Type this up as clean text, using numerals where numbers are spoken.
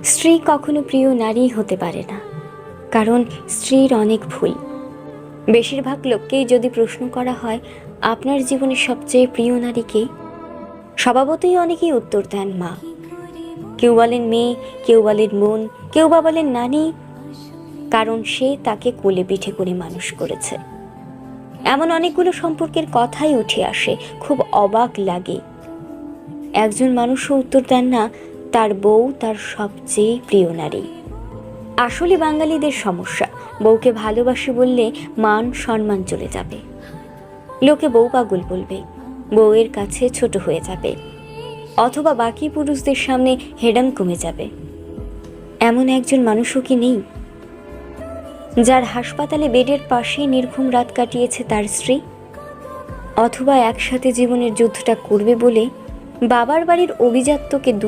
স্ত্রী কখনো প্রিয় নারী হতে পারে না, কারণ স্ত্রীর অনেক ভুল। বেশিরভাগ লোককেই যদি প্রশ্ন করা হয় আপনার জীবনের সবচেয়ে প্রিয় নারী কে, স্বভাবতই অনেকেই উত্তর দেন মা। কেউ বলেন মেয়ে, কেউ বলেন বোন, কেউ বা বলেন নানি, কারণ সে তাকে কোলে পিঠে করে মানুষ করেছে। এমন অনেকগুলো সম্পর্কের কথাই উঠে আসে, খুব অবাক লাগে। একজন মানুষও উত্তর দেন না তার বউ তার সবচেয়ে প্রিয় নারী। আসলে বাঙালিদের সমস্যা, বউকে ভালোবাসি বললে মান সম্মান চলে যাবে, লোকে বউ পাগল বলবে, বউয়ের কাছে ছোট হয়ে যাবে, অথবা বাকি পুরুষদের সামনে হেডাম কমে যাবে। এমন একজন মানুষও কি নেই যার হাসপাতালে বেডের পাশে নির্ঘুম রাত কাটিয়েছে তার স্ত্রী, অথবা একসাথে জীবনের যুদ্ধটা করবে বলে বাবার বাড়ির অভিজাত্যকে